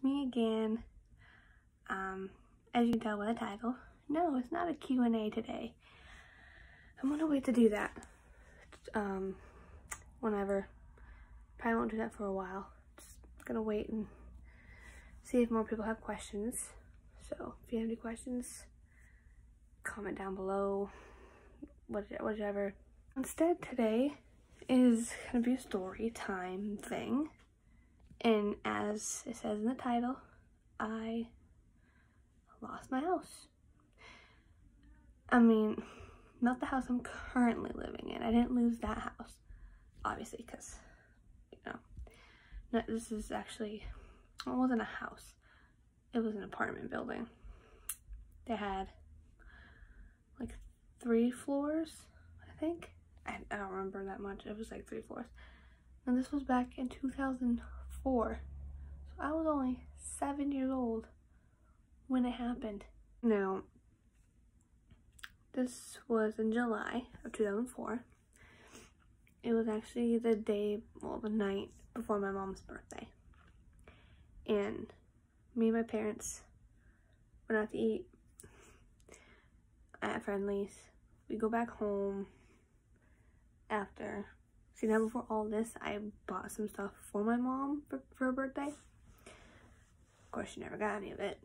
me again. As you can tell by the title, no, it's not a Q&A today. I'm gonna wait to do that. Whenever. Probably won't do that for a while. Just gonna wait and see if more people have questions. So if you have any questions, comment down below. Whatever. Instead, today is gonna be a story time thing. And as it says in the title, I lost my house. I mean, not the house I'm currently living in. I didn't lose that house, obviously, because, you know, no, this is actually, it wasn't a house. It was an apartment building. They had like 3 floors, I think. I don't remember that much. It was like 3 floors. And this was back in 2004. So I was only 7 years old when it happened. Now, this was in July of 2004. It was actually the day, well, the night before my mom's birthday. And me and my parents went out to eat at Friendly's. We go back home after. See, now before all this, I bought some stuff for my mom for her birthday. Of course, she never got any of it.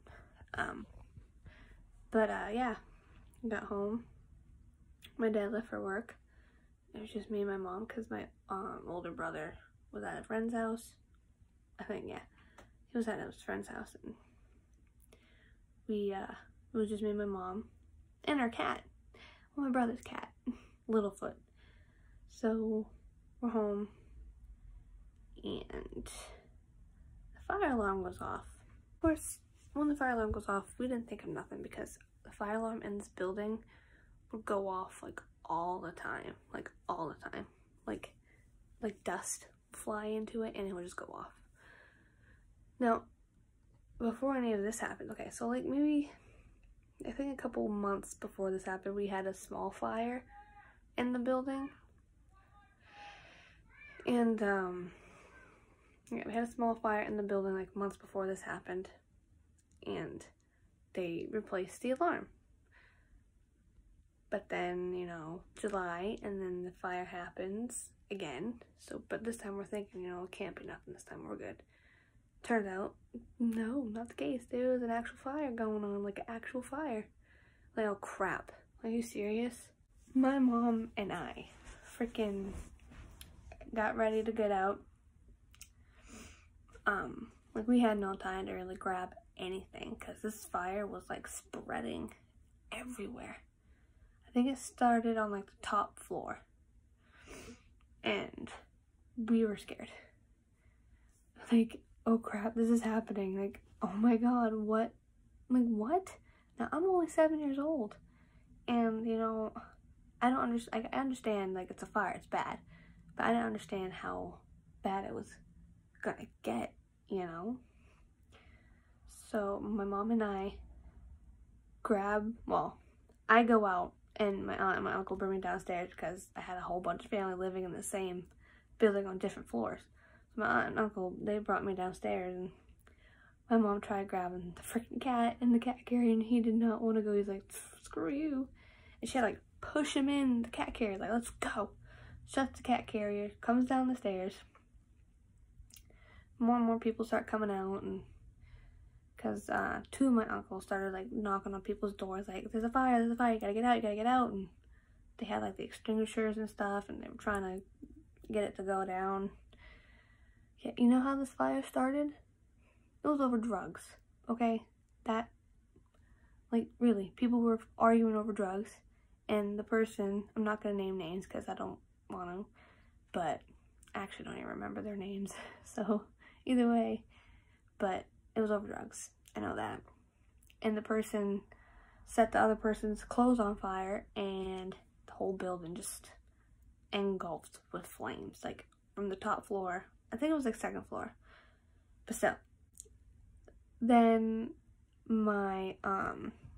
Yeah, got home. My dad left for work. It was just me and my mom because my older brother was at a friend's house. I think, yeah, he was at his friend's house, and it was just me and my mom and our cat. Well, my brother's cat, Littlefoot. So we're home, and the fire alarm goes off. Of course, when the fire alarm goes off, we didn't think of nothing because the fire alarm in this building would go off like all the time, like dust fly into it and it would just go off. Now, before any of this happened, okay, so like maybe, I think a couple months before this happened, we had a small fire in the building. And, yeah, we had a small fire in the building like months before this happened. And they replaced the alarm. But then, you know, July, and then the fire happens again. So, but this time we're thinking, you know, it can't be nothing this time, we're good. Turns out, no, not the case. There was an actual fire going on, like an actual fire. Like, oh crap, are you serious? My mom and I freaking got ready to get out. Like we had no time to really grab anything because this fire was like spreading everywhere. I think it started on like the top floor, and we were scared. Like, oh crap, this is happening. Like, oh my god, what? Like, what? Now, I'm only 7 years old, and you know, I understand, like, it's a fire, it's bad, but I didn't understand how bad it was gonna get, you know? So, my mom and I I go out, and my aunt and my uncle bring me downstairs because I had a whole bunch of family living in the same building on different floors. So my aunt and uncle, they brought me downstairs, and my mom tried grabbing the freaking cat in the cat carrier, and he did not want to go. He's like, screw you. And she had to like push him in the cat carrier, like, let's go. Shuts the cat carrier, comes down the stairs. More and more people start coming out, and because 2 of my uncles started like knocking on people's doors, like, there's a fire, you gotta get out, and they had like the extinguishers and stuff, and they were trying to get it to go down. Yeah, you know how this fire started? It was over drugs, okay? That, like, really, people were arguing over drugs, and the person, I'm not gonna name names because I don't want to, but I actually don't even remember their names, so either way, but it was over drugs, I know that. And the person set the other person's clothes on fire, and the whole building just engulfed with flames, like from the top floor. I think it was like 2nd floor, but still. Then my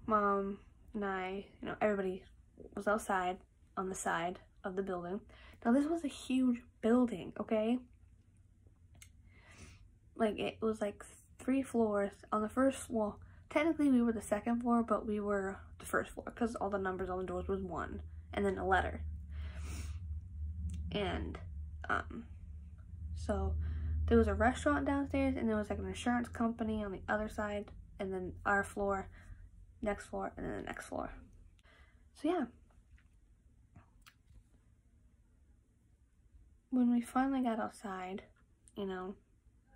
mom and I, you know, everybody was outside on the side of the building. Now this was a huge building, okay? Like, it was like 3 floors. On the first, well, technically we were the second floor, but we were the first floor because all the numbers on the doors was 1 and then a letter. And so there was a restaurant downstairs, and there was like an insurance company on the other side, and then our floor, next floor, and then the next floor. So yeah, when we finally got outside, you know,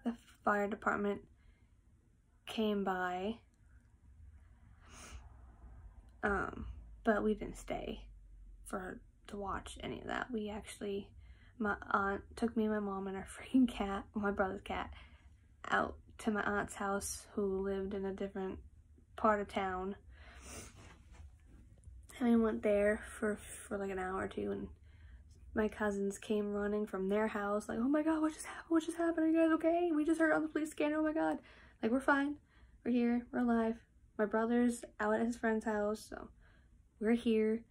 the fire department came by, but we didn't stay to watch any of that. We actually, my aunt took me and my mom and our freaking cat, my brother's cat, out to my aunt's house, who lived in a different part of town. And we went there for like an hour or two, and my cousins came running from their house, like, oh my god, what just happened? What just happened? Are you guys okay? We just heard on the police scanner, oh my god. Like, we're fine. We're here. We're alive. My brother's out at his friend's house, so we're here.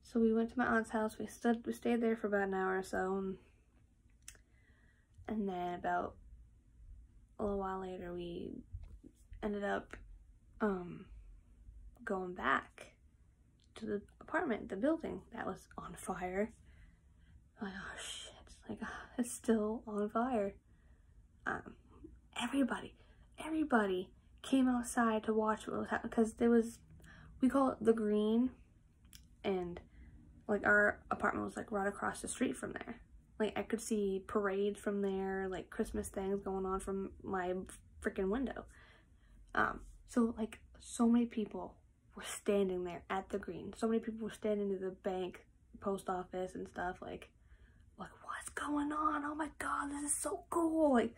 So we went to my aunt's house. We stayed there for about an hour or so. And then about a little while later, we ended up going back to the apartment, the building that was on fire. Like, oh shit, like, it's still on fire. Everybody came outside to watch what was happening, because there was, we call it the Green, and like our apartment was like right across the street from there. Like, I could see parades from there, like Christmas things going on from my freaking window. So like, so many people were standing there at the Green. So many people were standing to the bank, post office and stuff, like what's going on? Oh my god, this is so cool. Like,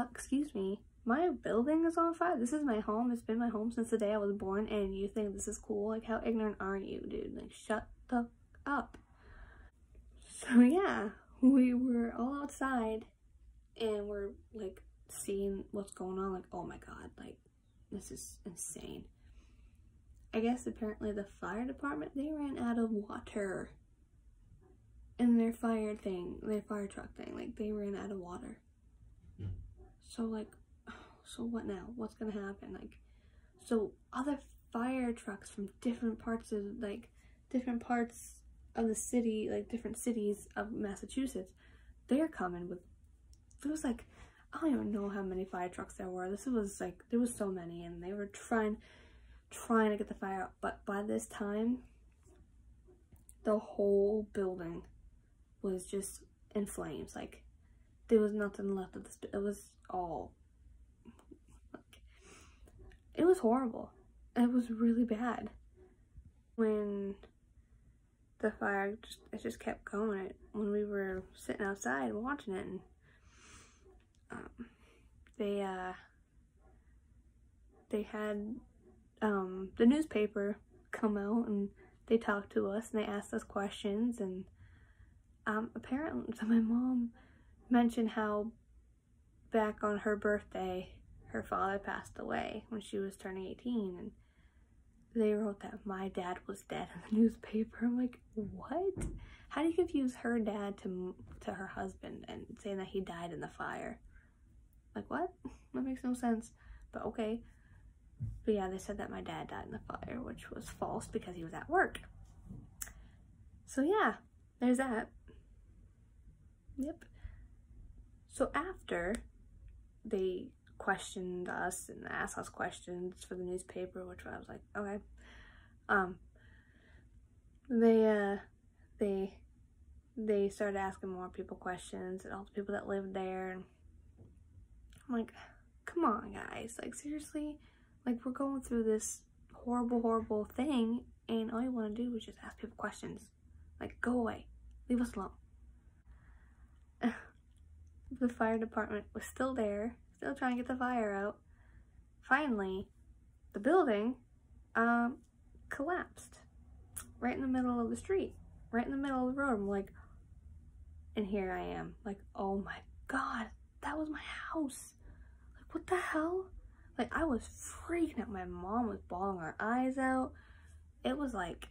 excuse me, my building is on fire. This is my home. It's been my home since the day I was born, and you think this is cool? Like, how ignorant are you, dude? Like, shut the up. So yeah, we were all outside, and we're like seeing what's going on. Like, oh my god, like, this is insane. I guess apparently the fire department, they ran out of water in their fire truck thing. Like, they ran out of water. So like, so what now? What's gonna happen? Like, so other fire trucks from different parts of the city, like different cities of Massachusetts, they're coming with, there was like, I don't even know how many fire trucks there were. This was like, there was so many, and they were trying to get the fire out. But by this time, the whole building was just in flames. Like, there was nothing left of this. It was all, like, it was horrible. It was really bad. When the fire just kept going, when we were sitting outside watching it, and they had the newspaper come out, and they talked to us, and they asked us questions, and apparently, so my mom mentioned how back on her birthday, her father passed away when she was turning 18, and they wrote that my dad was dead in the newspaper. I'm like, what? How do you confuse her dad to her husband and saying that he died in the fire? Like, what? That makes no sense, but okay. But yeah, they said that my dad died in the fire, which was false because he was at work. So yeah, there's that. Yep. So after they questioned us and asked us questions for the newspaper, which I was like, okay. They started asking more people questions, and all the people that lived there, and I'm like, come on guys, like, seriously, like, we're going through this horrible thing, and all you want to do is just ask people questions. Like, go away, leave us alone. The fire department was still there, still trying to get the fire out. Finally, the building collapsed right in the middle of the street, right in the middle of the road. I'm like, and here I am, like, oh my god, that was my house. Like, what the hell? Like, I was freaking out. My mom was bawling her eyes out. It was like,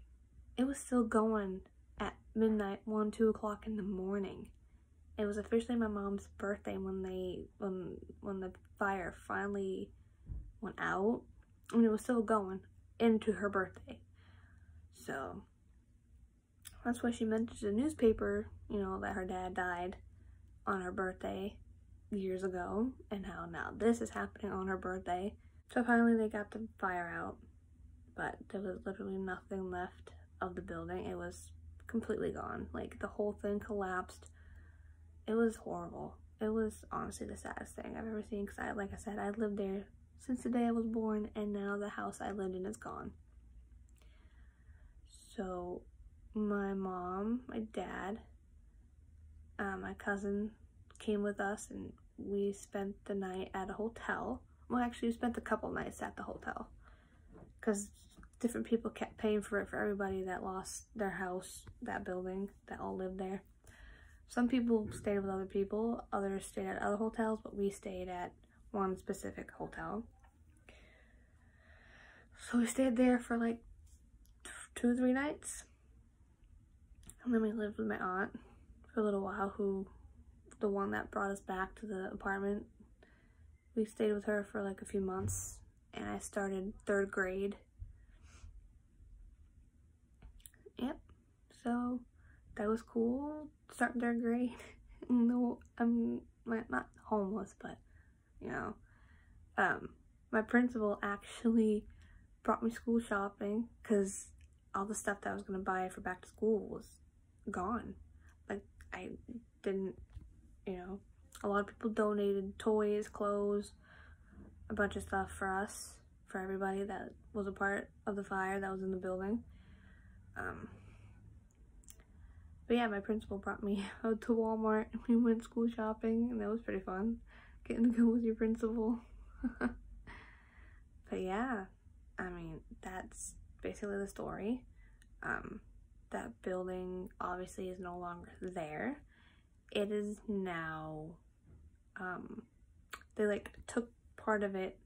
it was still going at midnight, 1, 2 o'clock in the morning. It was officially my mom's birthday when the fire finally went out. I mean, it was still going into her birthday. So that's why she mentioned in the newspaper, you know, that her dad died on her birthday years ago, and how now this is happening on her birthday. So finally they got the fire out, but there was literally nothing left of the building. It was completely gone. Like, the whole thing collapsed. It was horrible. It was honestly the saddest thing I've ever seen, because like I said, I lived there since the day I was born, and now the house I lived in is gone. So my mom, my dad, my cousin came with us, and we spent the night at a hotel. Well, actually, we spent a couple nights at the hotel, because different people kept paying for it for everybody that lost their house, that building, that all lived there. Some people stayed with other people, others stayed at other hotels, but we stayed at one specific hotel. So we stayed there for like 2 or 3 nights. And then we lived with my aunt for a little while, who, the one that brought us back to the apartment. We stayed with her for like a few months, and I started 3rd grade. Yep, so that was cool, starting 3rd grade. No, I'm not homeless, but, you know, my principal actually brought me school shopping, because all the stuff that I was going to buy for back to school was gone. Like, I didn't, you know, a lot of people donated toys, clothes, a bunch of stuff for us, for everybody that was a part of the fire that was in the building. But yeah, my principal brought me out to Walmart, and we went school shopping, and that was pretty fun, getting to go with your principal. But yeah, I mean, that's basically the story. That building obviously is no longer there. It is now, they like took part of it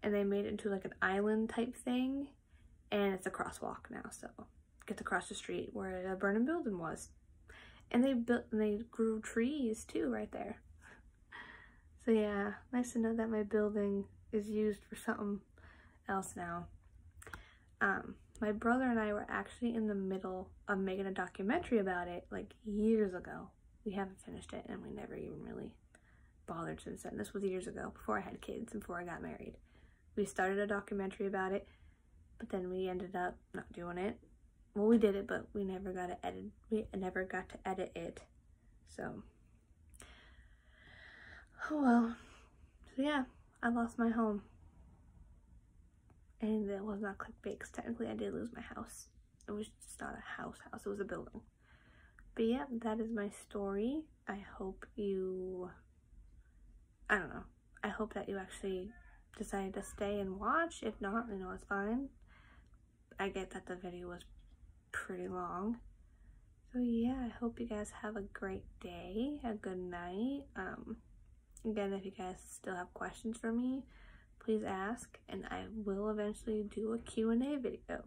and they made it into like an island type thing, and it's a crosswalk now, so gets across the street where the burning building was. And they grew trees too right there. So yeah, nice to know that my building is used for something else now. My brother and I were actually in the middle of making a documentary about it like years ago. We haven't finished it, and we never even really bothered since then. This was years ago, before I had kids and before I got married. We started a documentary about it, but then we ended up not doing it. Well, we did it, but we never got to edit. We never got to edit it. So, oh well. So yeah, I lost my home. And it was not clickbait, because technically I did lose my house. It was just not a house, it was a building. But yeah, that is my story. I hope you, I don't know, I hope that you actually decided to stay and watch. If not, you know, it's fine. I get that the video was pretty long. So yeah, I hope you guys have a great day, a good night. Again, if you guys still have questions for me, please ask, and I will eventually do a Q&A video.